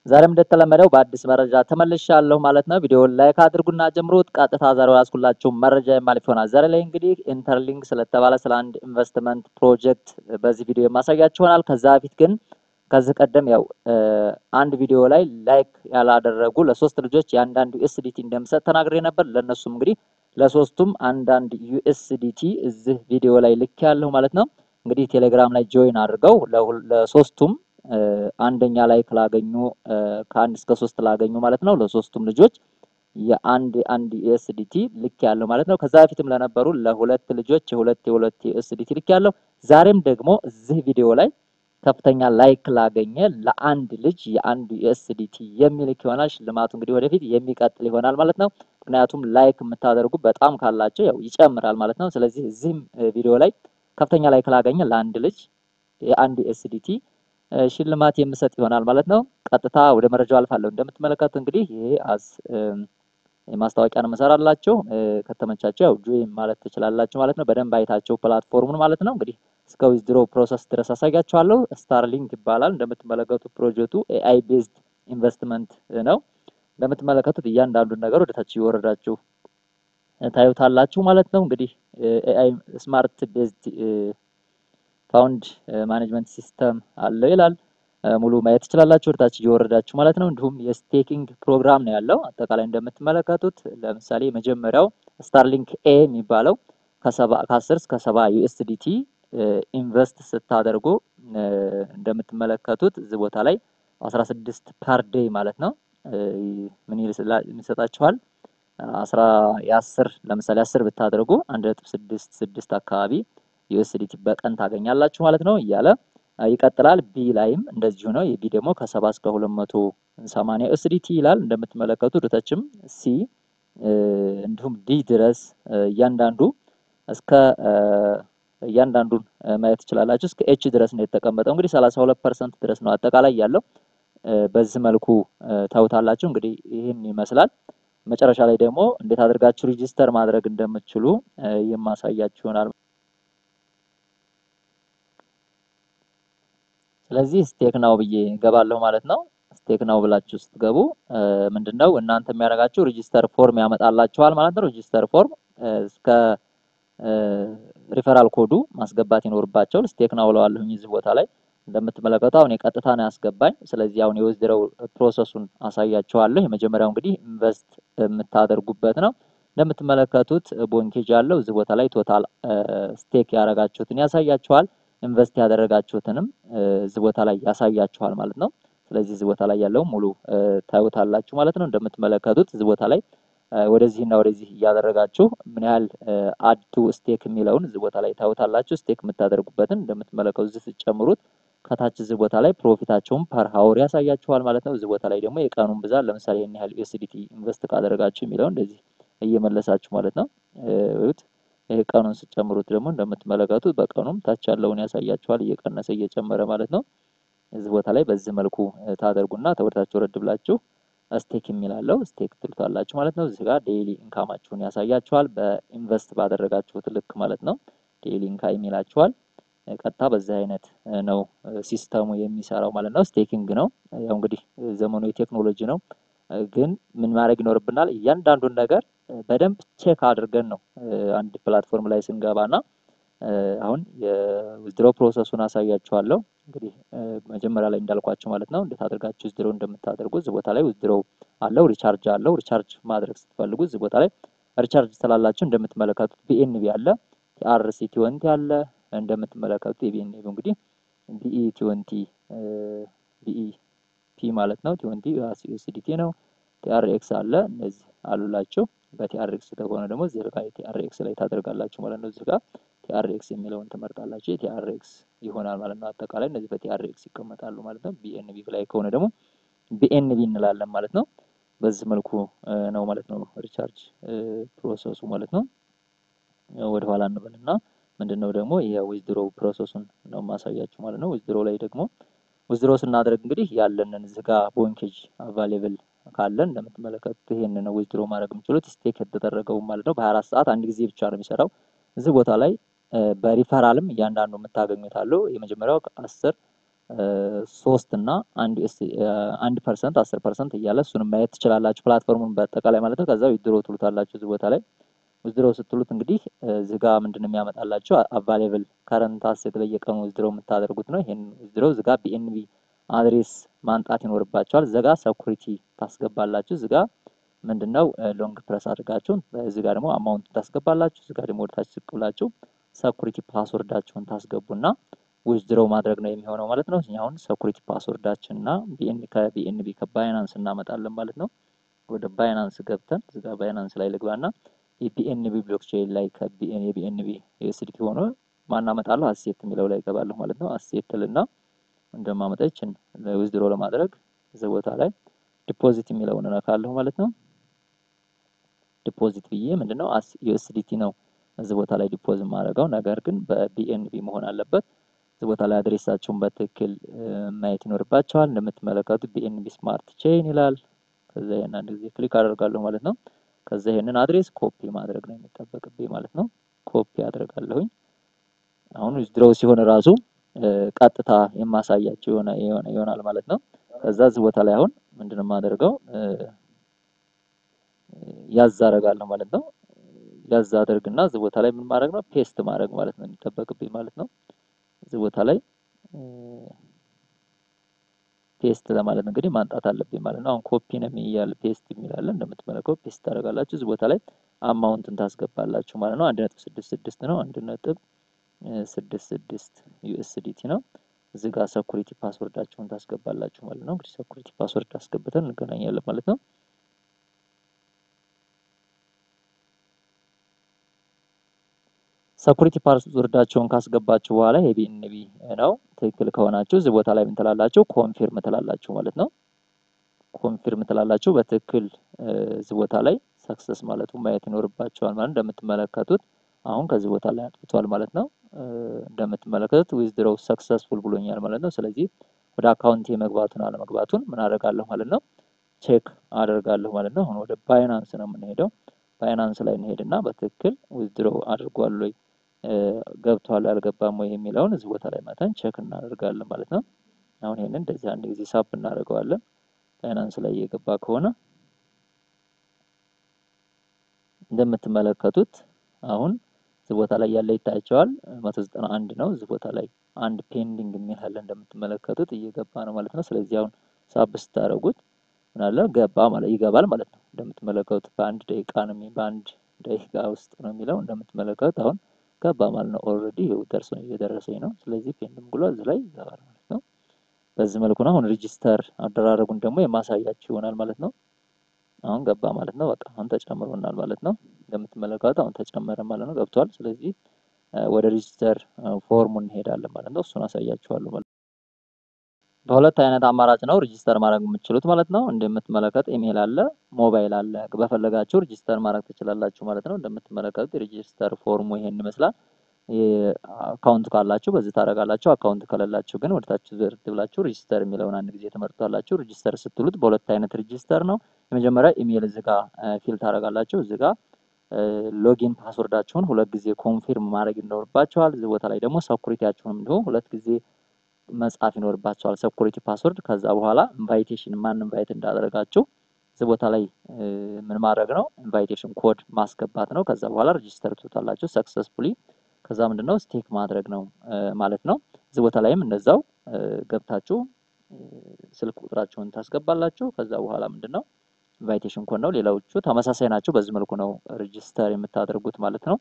ዛሬም እንደተለመደው በአዲስ መረጃ ተመልሻለሁ ማለት ነው። ቪዲዮውን ላይክ አድርጉና ጀምሩት። ቀጥታ ዛሬ ያስኩላችሁ መረጃ የማልፍ ይሆናል። ዛሬ ላይ እንግዲህ ኢንተርሊንክ ስለተባለ ስለ አንድ ኢንቨስትመንት ፕሮጀክት በዚህ ቪዲዮ የማሳያችሁ ይሆናል። ከዛ በፊት ግን ከዚህ ቀደም ያው አንድ ቪዲዮ ላይ ላይክ ያላደረጉ ለሶስት ልጆች የአንዳንድ ዩኤስዲቲ እንደምሰጥ ተናግሬ ነበር። ለነሱም እንግዲህ ለሶስቱም አንዳንድ ዩኤስዲቲ እዚህ ቪዲዮ ላይ ልክ ያለው ማለት ነው። እንግዲህ ቴሌግራም ላይ ጆይን አድርገው ለሶስቱም አንደኛ ላይ ላገኙ ከ1 እስከ 3 ላገኙ ማለት ነው ለሶስቱም ልጆች የአንድ ዩኤስዲቲ ልክ ያለው ማለት ነው። ከዛ በፊትም ለነበሩ ለሁለት ልጆች የሁለት ዩኤስዲቲ ልክ ያለው። ዛሬም ደግሞ እዚህ ቪዲዮ ላይ ከፍተኛ ላይክ ላገኘ ለአንድ ልጅ የአንድ ዩኤስዲቲ የሚልክ ይሆናል። ሽልማቱ እንግዲህ ወደፊት የሚቀጥል ይሆናል ማለት ነው። ምክንያቱም ላይክ የምታደርጉ በጣም ካላችሁ ያው ይጨምራል ማለት ነው። ስለዚህ እዚህም ቪዲዮ ላይ ከፍተኛ ላይክ ላገኘ ለአንድ ልጅ የአንድ ዩኤስዲቲ ሽልማት የምሰጥ ይሆናል ማለት ነው። ቀጥታ ወደ መረጃው አልፋለሁ። እንደምትመለከቱት እንግዲህ ይሄ የማስታወቂያ ነው መሰራላችሁ። ከተመቻችሁ ያው ጆይን ማለት ትችላላችሁ ማለት ነው። በደንብ አይታችሁ ፕላትፎርሙን ማለት ነው። እንግዲህ እስከ ዊዝድሮ ፕሮሰስ ድረስ አሳያችኋለሁ። ስታርሊንክ ይባላል። እንደምትመለከቱት ፕሮጀክቱ ኤአይ ቤዝድ ኢንቨስትመንት ነው። እንደምትመለከቱት እያንዳንዱን ነገር ወደ ታች እየወረዳችሁ ታዩታላችሁ ማለት ነው። እንግዲህ ኤአይ ስማርት ቤዝድ ፋውንድ ማኔጅመንት ሲስተም አለው ይላል። ሙሉ ማየት ትችላላችሁ ወደታች እየወረዳችሁ ማለት ነው። እንዲሁም የስቴኪንግ ፕሮግራም ነው ያለው። አጠቃላይ እንደምትመለከቱት ለምሳሌ መጀመሪያው ስታርሊንክ ኤ የሚባለው ከ10 እስከ 70 ዩኤስዲቲ ኢንቨስት ስታደርጉ እንደምትመለከቱት እዚህ ቦታ ላይ 16 ፐር ዴይ ማለት ነው ምን ይሰጣችኋል? 10 ለምሳሌ 10 ብታደርጉ 1.66 አካባቢ ዩኤስዲቲ በቀን ታገኛላችሁ ማለት ነው እያለ ይቀጥላል። ቢ ላይም እንደዚሁ ነው። የቢ ደግሞ ከ70 እስከ 280 ዩኤስዲቲ ይላል። እንደምትመለከቱ ወደታችም ሲ እንዲሁም ዲ ድረስ እያንዳንዱ እስከ እያንዳንዱን ማየት ትችላላችሁ። እስከ ኤች ድረስ ነው የተቀመጠው። እንግዲህ 32% ድረስ ነው አጠቃላይ ያለው። በዚህ መልኩ ታውታላችሁ። እንግዲህ ይህን ይመስላል። መጨረሻ ላይ ደግሞ እንዴት አድርጋችሁ ሬጂስተር ማድረግ እንደምትችሉ የማሳያችሁ ይሆናል። ስለዚህ ስቴክ ናው ብዬ ገባለሁ ማለት ነው። ስቴክ ናው ብላችሁ ስትገቡ ምንድነው እናንተ የሚያደርጋችሁ ሬጂስተር ፎርም ያመጣላችኋል ማለት ነው። ሬጂስተር ፎርም እስከ ሪፈራል ኮዱ ማስገባት ይኖርባቸው። ስቴክ ናው ብለዋለሁኝ እዚህ ቦታ ላይ እንደምትመለከቱ አሁን የቀጥታ ነው ያስገባኝ። ስለዚህ አሁን የዊዝድሮው ፕሮሰሱን አሳያችኋለሁ። የመጀመሪያው እንግዲህ ኢንቨስት የምታደርጉበት ነው። እንደምትመለከቱት ቦንኬጅ አለው እዚህ ቦታ ላይ ቶታል ስቴክ ያደረጋችሁትን ያሳያችኋል። ኢንቨስት ያደረጋችሁትንም እዚህ ቦታ ላይ ያሳያችኋል ማለት ነው። ስለዚህ እዚህ ቦታ ላይ ያለው ሙሉ ታዩታላችሁ ማለት ነው። እንደምትመለከቱት እዚህ ቦታ ላይ ወደዚህና ወደዚህ እያደረጋችሁ ምን ያህል አድ ቱ ስቴክ የሚለውን እዚህ ቦታ ላይ ታዩታላችሁ። ስቴክ የምታደርጉበትን እንደምትመለከቱት እዚህ ስትጨምሩት ከታች እዚህ ቦታ ላይ ፕሮፊታቸውን ፐር ሃወር ያሳያችኋል ማለት ነው። እዚህ ቦታ ላይ ደግሞ የቀኑን ብዛት ለምሳሌ ይሄን ያህል ዩኤስዲቲ ኢንቨስት ካደረጋችሁ የሚለው እንደዚህ እየመለሳችሁ ማለት ነው። ይሄ ቀኑን ስትጨምሩት ደግሞ እንደምትመለከቱት በቀኑም ታች ያለውን ያሳያችኋል እየቀነሰ እየጨመረ ማለት ነው። እዚህ ቦታ ላይ በዚህ መልኩ ታደርጉና ተወርታችሁ ወረድ ብላችሁ ስቴክ የሚላለው ስቴክ ትሉታላችሁ ማለት ነው። እዚህ ጋር ዴይሊ ኢንካማችሁን ያሳያችኋል በኢንቨስት ባደረጋችሁት ልክ ማለት ነው። ዴይሊ ኢንካም ይላችኋል። ቀጥታ በዚህ አይነት ነው ሲስተሙ የሚሰራው ማለት ነው። ስቴኪንግ ነው። ያው እንግዲህ ዘመኑ የቴክኖሎጂ ነው። ግን ምን ማድረግ ይኖርብናል? እያንዳንዱን ነገር በደንብ ቼክ አድርገን ነው አንድ ፕላትፎርም ላይ ስንገባና አሁን የዊዝድሮ ፕሮሰሱን አሳያችኋለሁ። እንግዲህ መጀመሪያ ላይ እንዳልኳችሁ ማለት ነው እንዴት አድርጋችሁ ዊዝድሮ እንደምታደርጉ እዚህ ቦታ ላይ ዊዝድሮ አለው፣ ሪቻርጅ አለው። ሪቻርጅ ማድረግ ስትፈልጉ እዚህ ቦታ ላይ ሪቻርጅ ስላላችሁ እንደምትመለከቱት ቢኤንቢ አለ፣ ቲአርሲ20 አለ። እንደምትመለከቱት የቢኤንቢ እንግዲህ ቢኢ20 ቢኢፒ ማለት ነው 20 ዩኤስዲቲ ነው። ቲአርኤክስ አለ። እነዚህ አሉላችሁ። በቲአርኤክስ ከሆነ ደግሞ እዚህ ጋር ቲአርኤክስ ላይ ታደርጋላችሁ ማለት ነው። እዚህ ጋር ቲአርኤክስ የሚለውን ትመርጣላችሁ። የቲአርኤክስ ይሆናል ማለት ነው። አጠቃላይ እነዚህ በቲአርኤክስ ይቀመጣሉ ማለት ነው። ቢኤንቢ ላይ ከሆነ ደግሞ ቢኤንቢ እንላለን ማለት ነው። በዚህ መልኩ ነው ማለት ነው ሪቻርጅ ፕሮሰሱ ማለት ነው። ወደ ኋላ እንበልና ምንድነው ደግሞ የዊዝድሮ ፕሮሰሱን ነው ማሳያችሁ ማለት ነው። ዊዝድሮ ላይ ደግሞ ዊዝድሮ ስናደርግ እንግዲህ ያለንን እዚህ ጋር ቦንኬጅ አቫይሌብል ካለን እንደምትመለከቱት ይሄንን ነው ዊዝድሮ ማድረግ የምትችሉት። ስቴክ የተደረገው ማለት ነው በ24 ሰዓት አንድ ጊዜ ብቻ ነው የሚሰራው። እዚህ ቦታ ላይ በሪፈራልም እያንዳንዱ የምታገኙት አለው። የመጀመሪያው 10 3 እና 1% 10% እያለ እሱንም ማየት ትችላላችሁ ፕላትፎርሙን በአጠቃላይ ማለት ነው። ከዛ ዊዝድሮ ትሉታላችሁ እዚህ ቦታ ላይ ዊዝድሮ ስትሉት እንግዲህ እዚህ ጋር ምንድነው የሚያመጣላችሁ አቫይላብል ከረንት አሴት በየቀኑ ዊዝድሮ የምታደርጉት ነው። ይሄን ዊዝድሮ እዚህ ጋር ቢኤንቢ አድሬስ ማንጣት ይኖርባችኋል። እዚህ ጋር ሴኩሪቲ ታስገባላችሁ። እዚህ ጋር ምንድነው ሎንግ ፕረስ አድርጋችሁ እዚህ ጋር ደግሞ አማውንት ታስገባላችሁ። እዚህ ጋር ደግሞ ወደታች ዝቅ ብላችሁ ሴኩሪቲ ፓስወርዳችሁን ታስገቡና ዊዝድሮ ማድረግ ነው የሚሆነው ማለት ነው። እኛውን ሴኩሪቲ ፓስወርዳችንና ከቢኤንቢ ከባይናንስ እናመጣለን ማለት ነው። ወደ ባይናንስ ገብተን እዚህ ጋር ባይናንስ ላይ ልግባና የቢኤንቢ ብሎክቼን ላይ የቢኤንቢ ዩኤስዲቲ ሆኖ ማናመጣለሁ አሴት የሚለው ላይ ገባለሁ ማለት ነው። አሴት ልና እንደማመጣችን ዊዝድሮ ለማድረግ እዚህ ቦታ ላይ ዲፖዚት የሚለውን እነካለሁ ማለት ነው። ዲፖዚት ብዬ ምንድነው ዩኤስዲቲ ነው እዚህ ቦታ ላይ ዲፖዚት ማድረጋው፣ ነገር ግን በቢኤንቢ መሆን አለበት። እዚህ ቦታ ላይ አድሬሳቸውን በትክክል ማየት ይኖርባቸዋል። እንደምትመለከቱት ቢኤንቢ ስማርት ቼን ይላል። ከዛ ይሄን አንድ ጊዜ ክሊክ አደርጋለሁ ማለት ነው። ከዛ ይሄንን አድሬስ ኮፒ ማድረግ ነው የሚጠበቅብኝ ማለት ነው። ኮፒ አደርጋለሁኝ። አሁን ዊዝድሮ ሲሆን ራሱ ቀጥታ የማሳያችሁ ይሆናል ማለት ነው። ከዛ እዚህ ቦታ ላይ አሁን ምንድነው የማደርገው ያዝ አደርጋለሁ ማለት ነው። ያዝ አደርግና እዚህ ቦታ ላይ ምን ማድረግ ነው ፔስት ማድረግ ማለት ነው የሚጠበቅብኝ ማለት ነው። እዚህ ቦታ ላይ ፔስት ለማለት እንግዲህ ማንጣት አለብኝ ማለት ነው። አሁን ኮፒ ነው የሚያል ፔስት የሚላል እንደምትመለከቱ ፔስት ታደርጋላችሁ። እዚህ ቦታ ላይ አማውንትን ታስገባላችሁ ማለት ነው። 1.66 ነው 1.66 ዩኤስዲቲ ነው። እዚህ ጋር ሴኩሪቲ ፓስወርዳችሁን ታስገባላችሁ ማለት ነው። እንግዲህ ሴኩሪቲ ፓስወርድ አስገብተን እንገናኛለን ማለት ነው። ሴኩሪቲ ፓስወርዳችሁን ካስገባችሁ በኋላ የቢኤንቢ ነው ትክክል ከሆናችሁ እዚህ ቦታ ላይ ምን ትላላችሁ ኮንፊርም ትላላችሁ ማለት ነው። ኮንፊርም ትላላችሁ በትክክል እዚህ ቦታ ላይ ሰክሰስ ማለቱ ማየት ይኖርባችኋል ማለት እንደምትመለከቱት አሁን ከዚህ ቦታ ላይ አጥፍቷል ማለት ነው። እንደምትመለከቱት ዊዝድሮው ሰክሰስፉል ብሎኛል ማለት ነው። ስለዚህ ወደ አካውንት የመግባቱን አለመግባቱን ምን አደርጋለሁ ማለት ነው ቼክ አደርጋለሁ ማለት ነው። አሁን ወደ ባይናንስ ነው የምንሄደው። ባይናንስ ላይ እንሄድና በትክክል ዊዝድሮ አድርጓል ወይ ገብቷል አልገባም ወይ የሚለውን እዚህ ቦታ ላይ መተን ቼክ እናደርጋለን ማለት ነው። አሁን ይሄንን እንደዚህ አንድ ጊዜ ሳብ እናደርገዋለን። ባይናንስ ላይ የገባ ከሆነ እንደምትመለከቱት አሁን እዚህ ቦታ ላይ ያለ ይታያቸዋል 191 ነው። እዚህ ቦታ ላይ አንድ ፔንዲንግ የሚል አለ እንደምትመለከቱት እየገባ ነው ማለት ነው። ስለዚህ አሁን ሳብ ስታደርጉት ምን አለ ገባ ማለት ይገባል ማለት ነው። እንደምትመለከቱት በአንድ ደቂቃ ውስጥ ነው የሚለው እንደምትመለከቱት አሁን ገባ ማለት ነው። ኦልሬዲ ይሄው እየደረሰኝ ነው። ስለዚህ ፔንዲንግ ብሎ እዚህ ላይ ይገባል ማለት ነው። በዚህ መልኩ ነው። አሁን ሬጂስተር አደራረጉን ደግሞ የማሳያችሁ ይሆናል ማለት ነው። አሁን ገባ ማለት ነው። በቃ አሁን ተጨምሮናል ማለት ነው። እንደምትመለከቱት አሁን ተጨመረ ማለት ነው ገብቷል። ስለዚህ ወደ ሬጂስተር ፎርሙ እንሄዳለን ማለት ነው። እሱን አሳያችኋለሁ ማለት ነው። በሁለት አይነት አማራጭ ነው ሬጂስተር ማድረግ የምትችሉት ማለት ነው። እንደምትመለከቱት ኢሜል አለ፣ ሞባይል አለ። በፈለጋችሁ ሬጂስተር ማድረግ ትችላላችሁ ማለት ነው። እንደምትመለከቱት ሬጂስተር ፎርሙ ይሄን ይመስላል። አካውንት ካላችሁ በዚህ ታረጋላችሁ። አካውንት ከሌላችሁ ግን ወደታች ዝርት ብላችሁ ሬጂስተር የሚለውን አንድ ጊዜ ተመርጣላችሁ። ሬጂስተር ስትሉት በሁለት አይነት ሬጂስተር ነው። የመጀመሪያ ኢሜል እዚህ ጋር ፊል ታረጋላችሁ። እዚህ ጋር ሎጊን ፓስወርዳችሁን ሁለት ጊዜ ኮንፊርም ማድረግ ይኖርባችኋል። እዚህ ቦታ ላይ ደግሞ ሴኩሪቲያችሁንም ደግሞ ሁለት ጊዜ መጻፍ ይኖርባችኋል ሴኩሪቲ ፓስወርድ። ከዛ በኋላ ኢንቫይቴሽን ማን ኢንቫይት እንዳደረጋችሁ እዚህ ቦታ ላይ ምን ማድረግ ነው ኢንቫይቴሽን ኮድ ማስገባት ነው። ከዛ በኋላ ሬጂስተር ትሉታላችሁ ሰክሰስፉሊ። ከዛ ምንድነው ስቴክ ማድረግ ነው ማለት ነው። እዚህ ቦታ ላይም እንደዛው ገብታችሁ ስልክ ቁጥራችሁን ታስገባላችሁ። ከዛ በኋላ ምንድነው ኢንቫይቴሽን ኮድ ነው። ሌላዎቹ ተመሳሳይ ናቸው። በዚህ መልኩ ነው ሬጂስተር የምታደርጉት ማለት ነው።